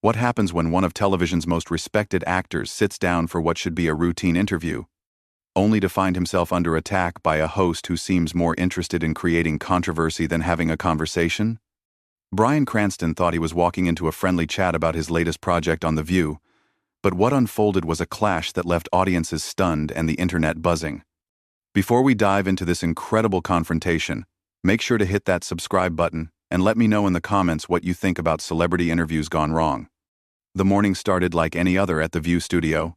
What happens when one of television's most respected actors sits down for what should be a routine interview, only to find himself under attack by a host who seems more interested in creating controversy than having a conversation? Bryan Cranston thought he was walking into a friendly chat about his latest project on The View, but what unfolded was a clash that left audiences stunned and the internet buzzing. Before we dive into this incredible confrontation, make sure to hit that subscribe button and let me know in the comments what you think about celebrity interviews gone wrong. The morning started like any other at the View studio.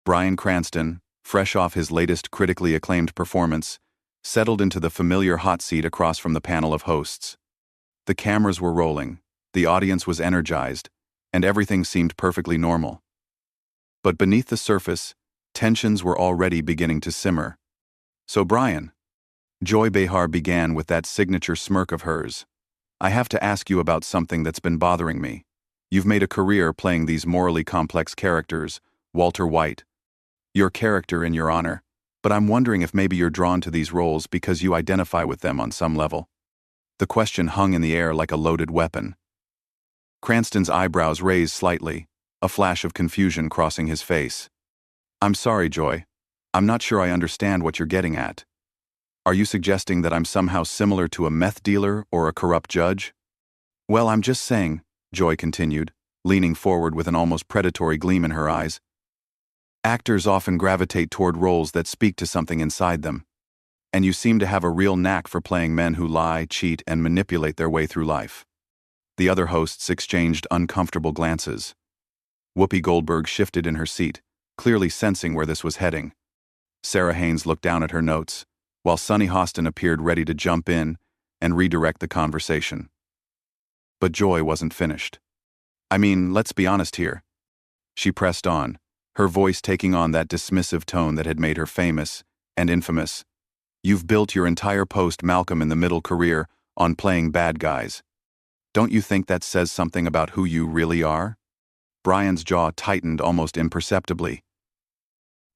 Bryan Cranston, fresh off his latest critically acclaimed performance, settled into the familiar hot seat across from the panel of hosts. The cameras were rolling, the audience was energized, and everything seemed perfectly normal. But beneath the surface, tensions were already beginning to simmer. "So Bryan," Joy Behar began with that signature smirk of hers, "I have to ask you about something that's been bothering me. You've made a career playing these morally complex characters, Walter White. Your character in your honor, but I'm wondering if maybe you're drawn to these roles because you identify with them on some level." The question hung in the air like a loaded weapon. Cranston's eyebrows raised slightly, a flash of confusion crossing his face. "I'm sorry, Joy. I'm not sure I understand what you're getting at. Are you suggesting that I'm somehow similar to a meth dealer or a corrupt judge?" "Well, I'm just saying," Joy continued, leaning forward with an almost predatory gleam in her eyes. "Actors often gravitate toward roles that speak to something inside them. And you seem to have a real knack for playing men who lie, cheat, and manipulate their way through life." The other hosts exchanged uncomfortable glances. Whoopi Goldberg shifted in her seat, clearly sensing where this was heading. Sarah Haynes looked down at her notes, while Sunny Hostin appeared ready to jump in and redirect the conversation. But Joy wasn't finished. "I mean, let's be honest here." She pressed on, her voice taking on that dismissive tone that had made her famous and infamous. "You've built your entire post-Malcolm in the Middle career on playing bad guys. Don't you think that says something about who you really are?" Bryan's jaw tightened almost imperceptibly.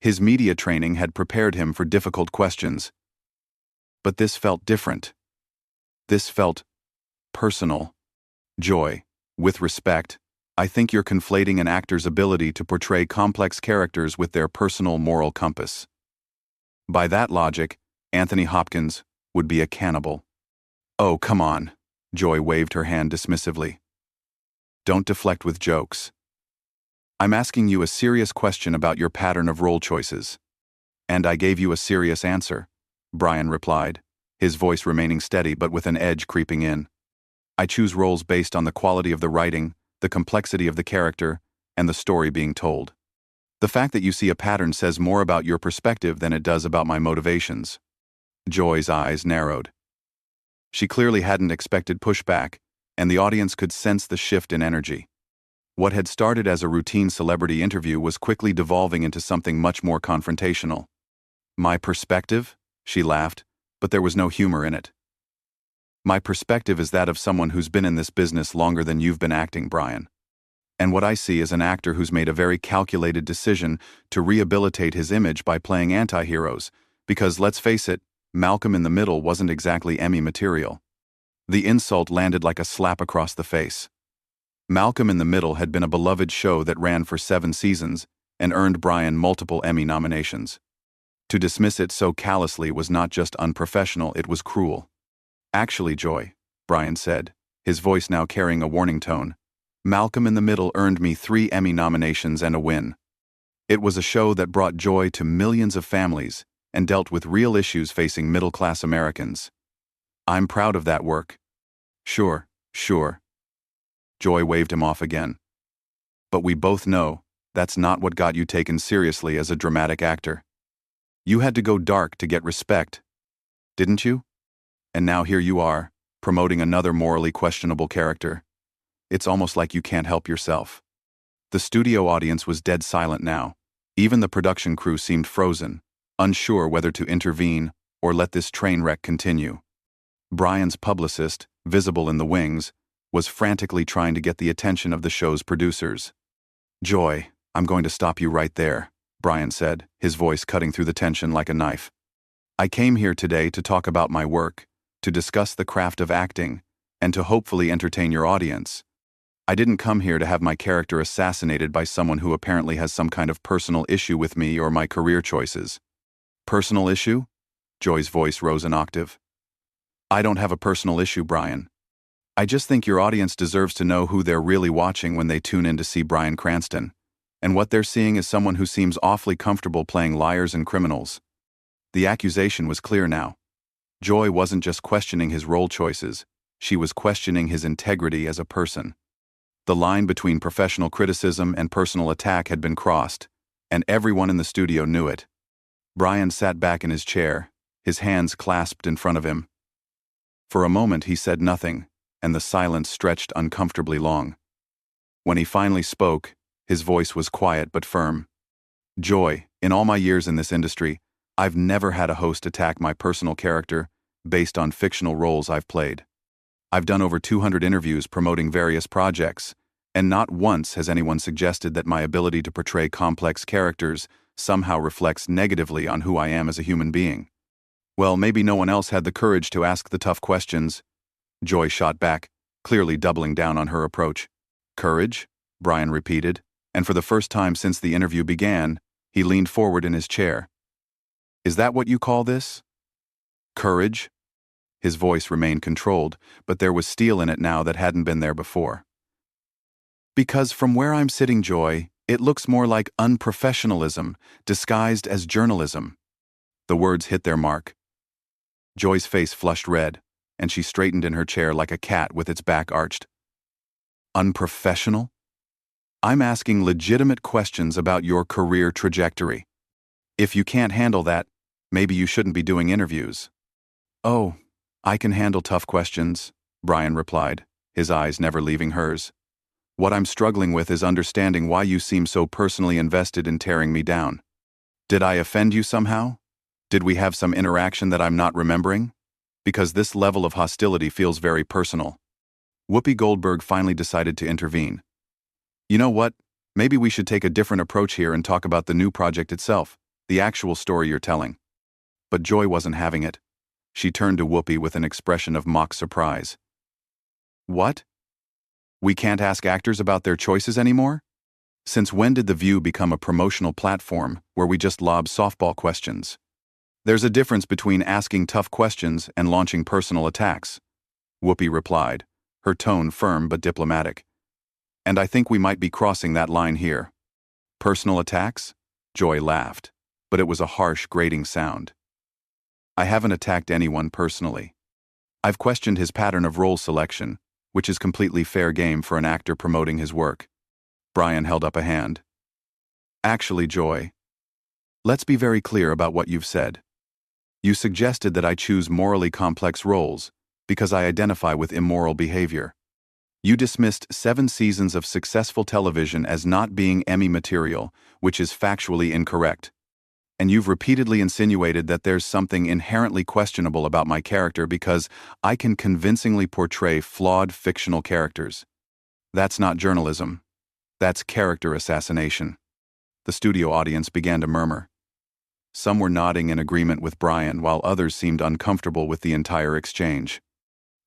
His media training had prepared him for difficult questions. But this felt different. This felt personal. "Joy, with respect, I think you're conflating an actor's ability to portray complex characters with their personal moral compass. By that logic, Anthony Hopkins would be a cannibal." "Oh, come on," Joy waved her hand dismissively. "Don't deflect with jokes. I'm asking you a serious question about your pattern of role choices." "And I gave you a serious answer," Bryan replied, his voice remaining steady but with an edge creeping in. "I choose roles based on the quality of the writing, the complexity of the character, and the story being told. The fact that you see a pattern says more about your perspective than it does about my motivations." Joy's eyes narrowed. She clearly hadn't expected pushback, and the audience could sense the shift in energy. What had started as a routine celebrity interview was quickly devolving into something much more confrontational. "My perspective?" she laughed, but there was no humor in it. "My perspective is that of someone who's been in this business longer than you've been acting, Bryan. And what I see is an actor who's made a very calculated decision to rehabilitate his image by playing anti-heroes, because let's face it, Malcolm in the Middle wasn't exactly Emmy material." The insult landed like a slap across the face. Malcolm in the Middle had been a beloved show that ran for 7 seasons and earned Bryan multiple Emmy nominations. To dismiss it so callously was not just unprofessional, it was cruel. "Actually, Joy," Bryan said, his voice now carrying a warning tone, "Malcolm in the Middle earned me 3 Emmy nominations and a win. It was a show that brought joy to millions of families and dealt with real issues facing middle-class Americans. I'm proud of that work." Sure. Joy waved him off again. "But we both know that's not what got you taken seriously as a dramatic actor. You had to go dark to get respect, didn't you? And now here you are, promoting another morally questionable character. It's almost like you can't help yourself." The studio audience was dead silent now. Even the production crew seemed frozen, unsure whether to intervene or let this train wreck continue. Bryan's publicist, visible in the wings, was frantically trying to get the attention of the show's producers. "Joy, I'm going to stop you right there," Bryan said, his voice cutting through the tension like a knife. "I came here today to talk about my work, to discuss the craft of acting, and to hopefully entertain your audience. I didn't come here to have my character assassinated by someone who apparently has some kind of personal issue with me or my career choices. Personal issue? Joy's voice rose an octave. I don't have a personal issue, Bryan. I just think your audience deserves to know who they're really watching when they tune in to see Bryan Cranston. And what they're seeing is someone who seems awfully comfortable playing liars and criminals. The accusation was clear now. Joy wasn't just questioning his role choices, she was questioning his integrity as a person. The line between professional criticism and personal attack had been crossed, and everyone in the studio knew it. Bryan sat back in his chair, his hands clasped in front of him. For a moment he said nothing, and the silence stretched uncomfortably long. When he finally spoke, his voice was quiet but firm. Joy, in all my years in this industry, I've never had a host attack my personal character based on fictional roles I've played. I've done over 200 interviews promoting various projects, and not once has anyone suggested that my ability to portray complex characters somehow reflects negatively on who I am as a human being. Well, maybe no one else had the courage to ask the tough questions. Joy shot back, clearly doubling down on her approach. Courage? Bryan repeated, and for the first time since the interview began, he leaned forward in his chair. Is that what you call this? Courage? His voice remained controlled, but there was steel in it now that hadn't been there before. Because from where I'm sitting, Joy, it looks more like unprofessionalism, disguised as journalism. The words hit their mark. Joy's face flushed red, and she straightened in her chair like a cat with its back arched. Unprofessional? I'm asking legitimate questions about your career trajectory. If you can't handle that, maybe you shouldn't be doing interviews. Oh, I can handle tough questions, Bryan replied, his eyes never leaving hers. What I'm struggling with is understanding why you seem so personally invested in tearing me down. Did I offend you somehow? Did we have some interaction that I'm not remembering? Because this level of hostility feels very personal. Whoopi Goldberg finally decided to intervene. You know what? Maybe we should take a different approach here and talk about the new project itself, the actual story you're telling. But Joy wasn't having it. She turned to Whoopi with an expression of mock surprise. What? We can't ask actors about their choices anymore? Since when did The View become a promotional platform where we just lob softball questions? There's a difference between asking tough questions and launching personal attacks, Whoopi replied, her tone firm but diplomatic. And I think we might be crossing that line here. Personal attacks? Joy laughed, but it was a harsh, grating sound. I haven't attacked anyone personally. I've questioned his pattern of role selection, which is completely fair game for an actor promoting his work. Bryan held up a hand. Actually, Joy, let's be very clear about what you've said. You suggested that I choose morally complex roles because I identify with immoral behavior. You dismissed 7 seasons of successful television as not being Emmy material, which is factually incorrect. And you've repeatedly insinuated that there's something inherently questionable about my character because I can convincingly portray flawed fictional characters. That's not journalism. That's character assassination. The studio audience began to murmur. Some were nodding in agreement with Bryan, while others seemed uncomfortable with the entire exchange.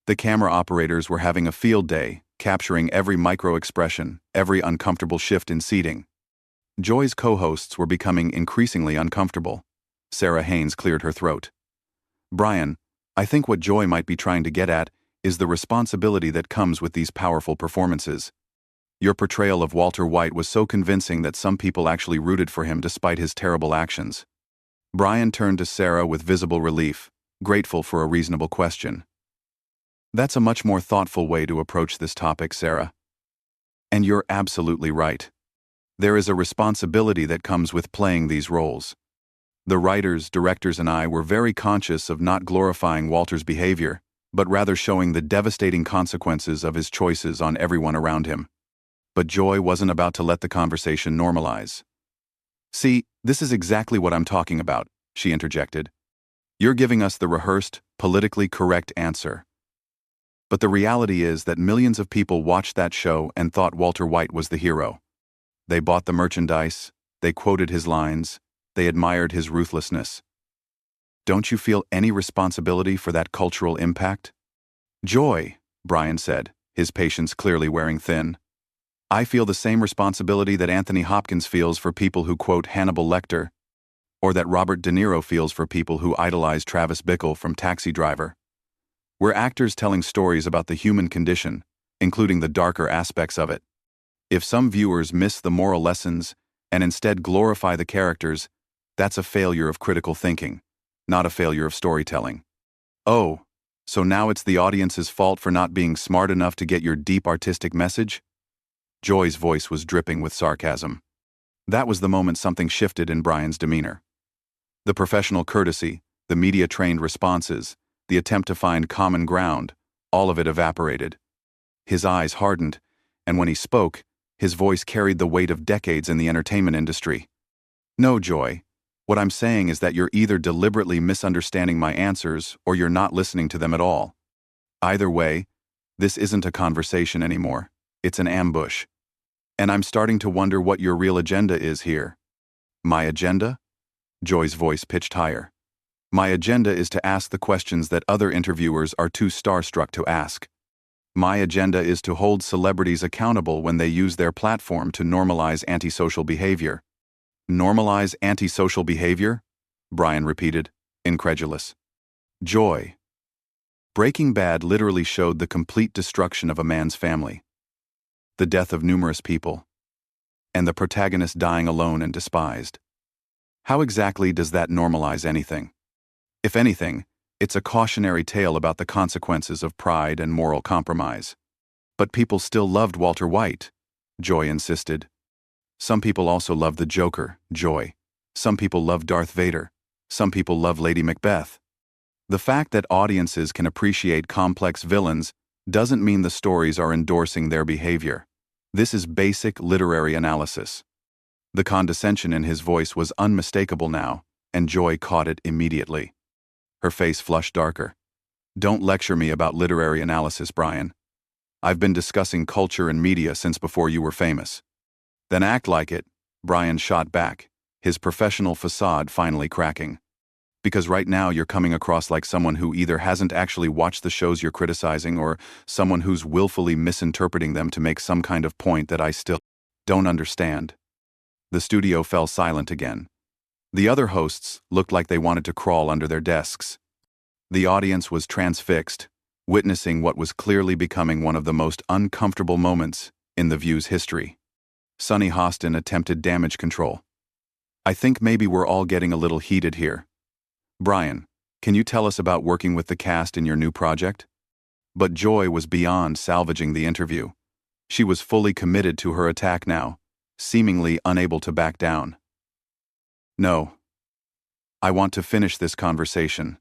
The camera operators were having a field day, capturing every micro-expression, every uncomfortable shift in seating. Joy's co-hosts were becoming increasingly uncomfortable. Sarah Haynes cleared her throat. Bryan, I think what Joy might be trying to get at is the responsibility that comes with these powerful performances. Your portrayal of Walter White was so convincing that some people actually rooted for him despite his terrible actions. Bryan turned to Sarah with visible relief, grateful for a reasonable question. That's a much more thoughtful way to approach this topic, Sarah. And you're absolutely right. There is a responsibility that comes with playing these roles. The writers, directors, and I were very conscious of not glorifying Walter's behavior, but rather showing the devastating consequences of his choices on everyone around him. But Joy wasn't about to let the conversation normalize. See, this is exactly what I'm talking about, she interjected. You're giving us the rehearsed, politically correct answer. But the reality is that millions of people watched that show and thought Walter White was the hero. They bought the merchandise, they quoted his lines, they admired his ruthlessness. Don't you feel any responsibility for that cultural impact? Joy, Bryan said, his patience clearly wearing thin. I feel the same responsibility that Anthony Hopkins feels for people who quote Hannibal Lecter, or that Robert De Niro feels for people who idolize Travis Bickle from Taxi Driver. We're actors telling stories about the human condition, including the darker aspects of it. If some viewers miss the moral lessons and instead glorify the characters, that's a failure of critical thinking, not a failure of storytelling. Oh, so now it's the audience's fault for not being smart enough to get your deep artistic message? Joy's voice was dripping with sarcasm. That was the moment something shifted in Bryan's demeanor. The professional courtesy, the media-trained responses, the attempt to find common ground, all of it evaporated. His eyes hardened, and when he spoke, his voice carried the weight of decades in the entertainment industry. No, Joy. What I'm saying is that you're either deliberately misunderstanding my answers or you're not listening to them at all. Either way, this isn't a conversation anymore. It's an ambush. And I'm starting to wonder what your real agenda is here. My agenda? Joy's voice pitched higher. My agenda is to ask the questions that other interviewers are too starstruck to ask. My agenda is to hold celebrities accountable when they use their platform to normalize antisocial behavior. Normalize antisocial behavior? Bryan repeated, incredulous. Joy. Breaking Bad literally showed the complete destruction of a man's family. The death of numerous people. And the protagonist dying alone and despised. How exactly does that normalize anything? If anything, it's a cautionary tale about the consequences of pride and moral compromise. But people still loved Walter White, Joy insisted. Some people also loved the Joker, Joy. Some people loved Darth Vader. Some people loved Lady Macbeth. The fact that audiences can appreciate complex villains doesn't mean the stories are endorsing their behavior. This is basic literary analysis. The condescension in his voice was unmistakable now, and Joy caught it immediately. Her face flushed darker. Don't lecture me about literary analysis, Bryan. I've been discussing culture and media since before you were famous. Then act like it, Bryan shot back, his professional facade finally cracking. Because right now you're coming across like someone who either hasn't actually watched the shows you're criticizing or someone who's willfully misinterpreting them to make some kind of point that I still don't understand. The studio fell silent again. The other hosts looked like they wanted to crawl under their desks. The audience was transfixed, witnessing what was clearly becoming one of the most uncomfortable moments in The View's history. Sonny Hostin attempted damage control. I think maybe we're all getting a little heated here. Bryan, can you tell us about working with the cast in your new project? But Joy was beyond salvaging the interview. She was fully committed to her attack now, seemingly unable to back down. No. I want to finish this conversation.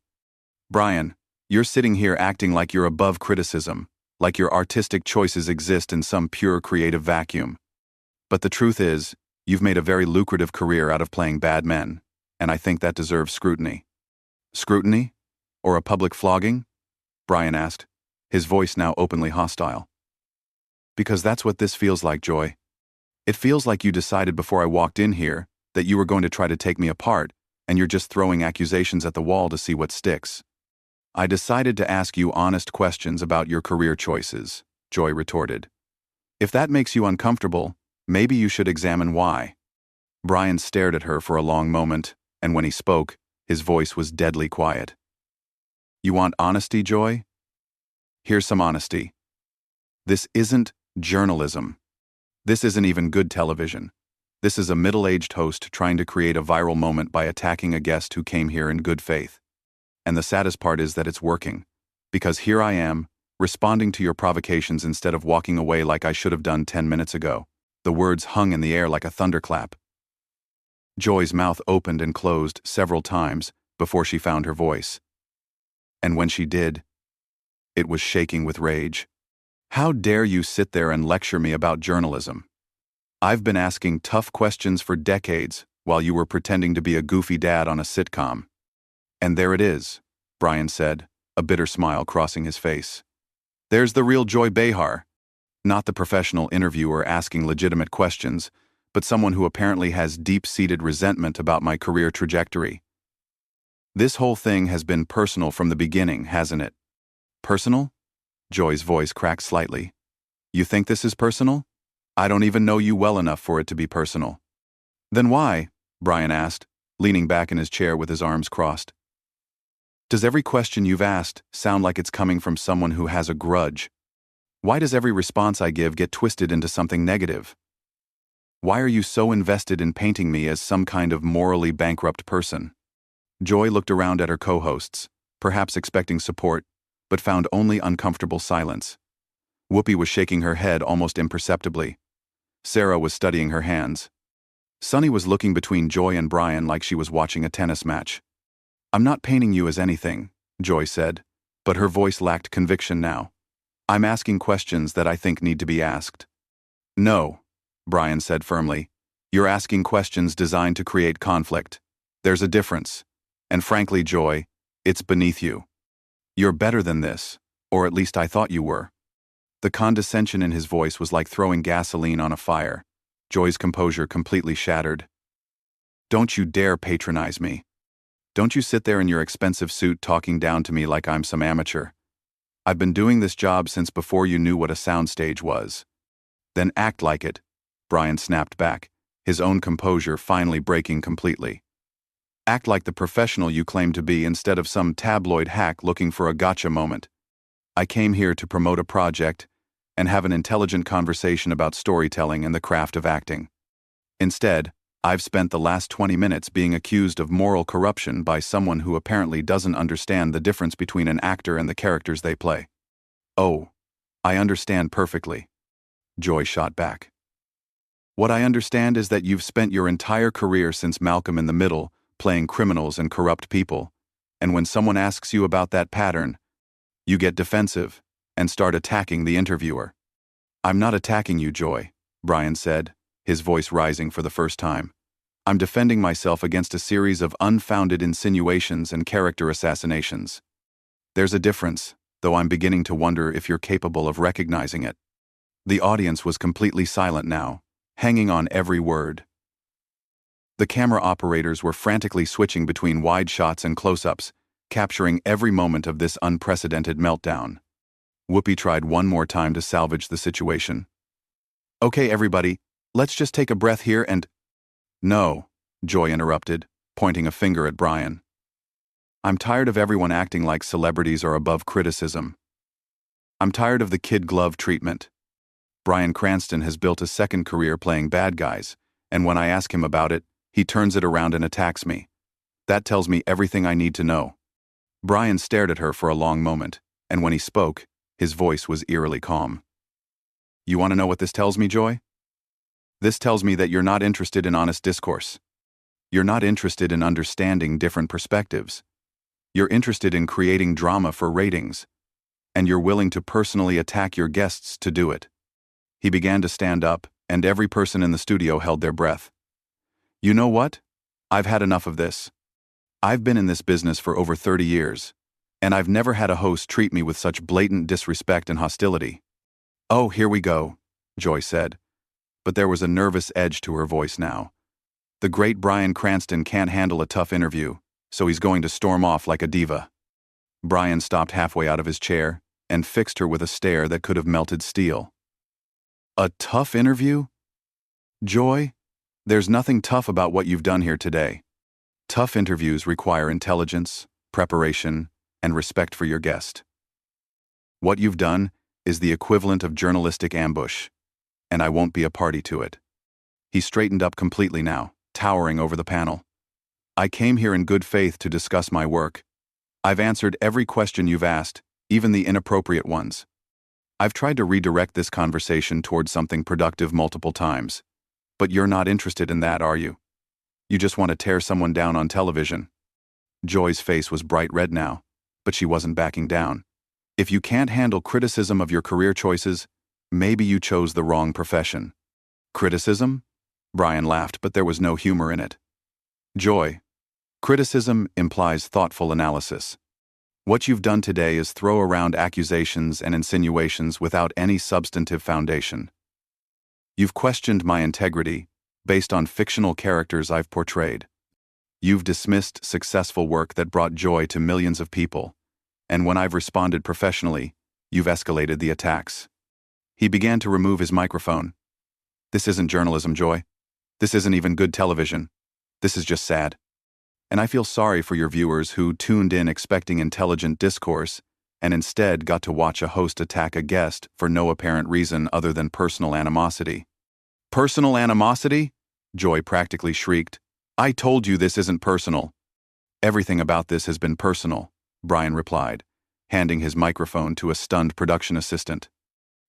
Bryan, you're sitting here acting like you're above criticism, like your artistic choices exist in some pure creative vacuum. But the truth is, you've made a very lucrative career out of playing bad men, and I think that deserves scrutiny. Scrutiny? Or a public flogging? Bryan asked, his voice now openly hostile. Because that's what this feels like, Joy. It feels like you decided before I walked in here that you were going to try to take me apart, and you're just throwing accusations at the wall to see what sticks. I decided to ask you honest questions about your career choices, Joy retorted. If that makes you uncomfortable, maybe you should examine why. Bryan stared at her for a long moment, and when he spoke, his voice was deadly quiet. You want honesty, Joy? Here's some honesty. This isn't journalism. This isn't even good television. This is a middle-aged host trying to create a viral moment by attacking a guest who came here in good faith. And the saddest part is that it's working. Because here I am, responding to your provocations instead of walking away like I should have done 10 minutes ago. The words hung in the air like a thunderclap. Joy's mouth opened and closed several times before she found her voice. And when she did, it was shaking with rage. How dare you sit there and lecture me about journalism? I've been asking tough questions for decades while you were pretending to be a goofy dad on a sitcom. And there it is, Bryan said, a bitter smile crossing his face. There's the real Joy Behar. Not the professional interviewer asking legitimate questions, but someone who apparently has deep-seated resentment about my career trajectory. This whole thing has been personal from the beginning, hasn't it? Personal? Joy's voice cracked slightly. You think this is personal? I don't even know you well enough for it to be personal. Then why? Bryan asked, leaning back in his chair with his arms crossed. Does every question you've asked sound like it's coming from someone who has a grudge? Why does every response I give get twisted into something negative? Why are you so invested in painting me as some kind of morally bankrupt person? Joy looked around at her co-hosts, perhaps expecting support, but found only uncomfortable silence. Whoopi was shaking her head almost imperceptibly. Sarah was studying her hands. Sunny was looking between Joy and Bryan like she was watching a tennis match. I'm not painting you as anything, Joy said, but her voice lacked conviction now. I'm asking questions that I think need to be asked. No, Bryan said firmly. You're asking questions designed to create conflict. There's a difference. And frankly, Joy, it's beneath you. You're better than this, or at least I thought you were. The condescension in his voice was like throwing gasoline on a fire. Joy's composure completely shattered. Don't you dare patronize me. Don't you sit there in your expensive suit talking down to me like I'm some amateur. I've been doing this job since before you knew what a soundstage was. Then act like it, Bryan snapped back, his own composure finally breaking completely. Act like the professional you claim to be instead of some tabloid hack looking for a gotcha moment. I came here to promote a project and have an intelligent conversation about storytelling and the craft of acting. Instead, I've spent the last 20 minutes being accused of moral corruption by someone who apparently doesn't understand the difference between an actor and the characters they play. Oh, I understand perfectly, Joy shot back. What I understand is that you've spent your entire career since Malcolm in the Middle playing criminals and corrupt people, and when someone asks you about that pattern, you get defensive and start attacking the interviewer. I'm not attacking you, Joy, Bryan said, his voice rising for the first time. I'm defending myself against a series of unfounded insinuations and character assassinations. There's a difference, though I'm beginning to wonder if you're capable of recognizing it. The audience was completely silent now, hanging on every word. The camera operators were frantically switching between wide shots and close-ups, capturing every moment of this unprecedented meltdown. Whoopi tried one more time to salvage the situation. Okay, everybody, let's just take a breath here and— No, Joy interrupted, pointing a finger at Bryan. I'm tired of everyone acting like celebrities are above criticism. I'm tired of the kid glove treatment. Bryan Cranston has built a second career playing bad guys, and when I ask him about it, he turns it around and attacks me. That tells me everything I need to know. Bryan stared at her for a long moment, and when he spoke, his voice was eerily calm. You want to know what this tells me, Joy? This tells me that you're not interested in honest discourse. You're not interested in understanding different perspectives. You're interested in creating drama for ratings, and you're willing to personally attack your guests to do it. He began to stand up, and every person in the studio held their breath. You know what? I've had enough of this. I've been in this business for over 30 years, and I've never had a host treat me with such blatant disrespect and hostility. Oh, here we go, Joy said, but there was a nervous edge to her voice now. The great Bryan Cranston can't handle a tough interview, so he's going to storm off like a diva. Bryan stopped halfway out of his chair and fixed her with a stare that could have melted steel. A tough interview? Joy, there's nothing tough about what you've done here today. Tough interviews require intelligence, preparation, and respect for your guest. What you've done is the equivalent of journalistic ambush, and I won't be a party to it. He straightened up completely now, towering over the panel. I came here in good faith to discuss my work. I've answered every question you've asked, even the inappropriate ones. I've tried to redirect this conversation towards something productive multiple times, but you're not interested in that, are you? You just want to tear someone down on television. Joy's face was bright red now, but she wasn't backing down. If you can't handle criticism of your career choices, maybe you chose the wrong profession. Criticism? Bryan laughed, but there was no humor in it. Joy, criticism implies thoughtful analysis. What you've done today is throw around accusations and insinuations without any substantive foundation. You've questioned my integrity based on fictional characters I've portrayed. You've dismissed successful work that brought joy to millions of people, and when I've responded professionally, you've escalated the attacks. He began to remove his microphone. This isn't journalism, Joy. This isn't even good television. This is just sad. And I feel sorry for your viewers who tuned in expecting intelligent discourse and instead got to watch a host attack a guest for no apparent reason other than personal animosity. Personal animosity? Joy practically shrieked. I told you this isn't personal. Everything about this has been personal, Bryan replied, handing his microphone to a stunned production assistant.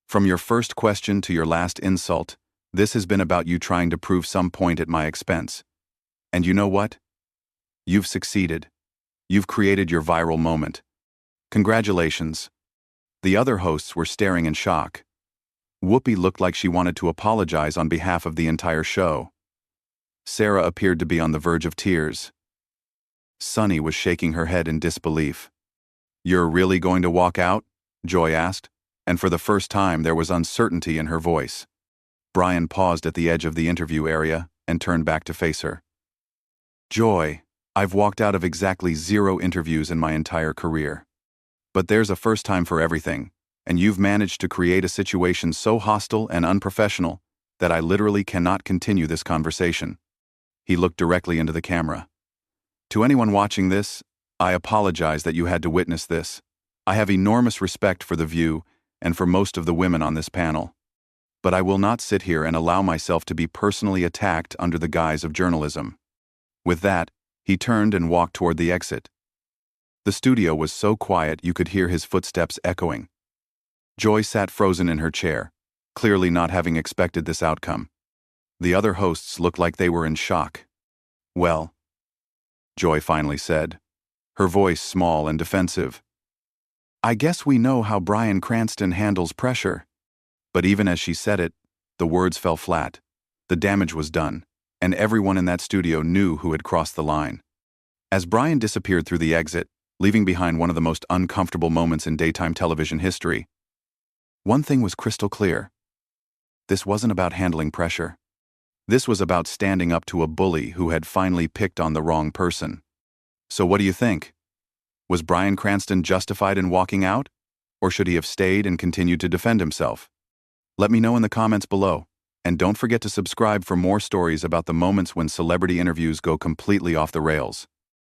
From your first question to your last insult, this has been about you trying to prove some point at my expense. And you know what? You've succeeded. You've created your viral moment. Congratulations. The other hosts were staring in shock. Whoopi looked like she wanted to apologize on behalf of the entire show. Sarah appeared to be on the verge of tears. Sunny was shaking her head in disbelief. You're really going to walk out? Joy asked, and for the first time there was uncertainty in her voice. Bryan paused at the edge of the interview area and turned back to face her. Joy, I've walked out of exactly 0 interviews in my entire career. But there's a first time for everything, and you've managed to create a situation so hostile and unprofessional that I literally cannot continue this conversation. He looked directly into the camera. To anyone watching this, I apologize that you had to witness this. I have enormous respect for The View and for most of the women on this panel. But I will not sit here and allow myself to be personally attacked under the guise of journalism. With that, he turned and walked toward the exit. The studio was so quiet you could hear his footsteps echoing. Joy sat frozen in her chair, clearly not having expected this outcome. The other hosts looked like they were in shock. Well, Joy finally said, her voice small and defensive. I guess we know how Bryan Cranston handles pressure. But even as she said it, the words fell flat. The damage was done, and everyone in that studio knew who had crossed the line. As Bryan disappeared through the exit, leaving behind one of the most uncomfortable moments in daytime television history, one thing was crystal clear. This wasn't about handling pressure. This was about standing up to a bully who had finally picked on the wrong person. So what do you think? Was Bryan Cranston justified in walking out? Or should he have stayed and continued to defend himself? Let me know in the comments below, and don't forget to subscribe for more stories about the moments when celebrity interviews go completely off the rails.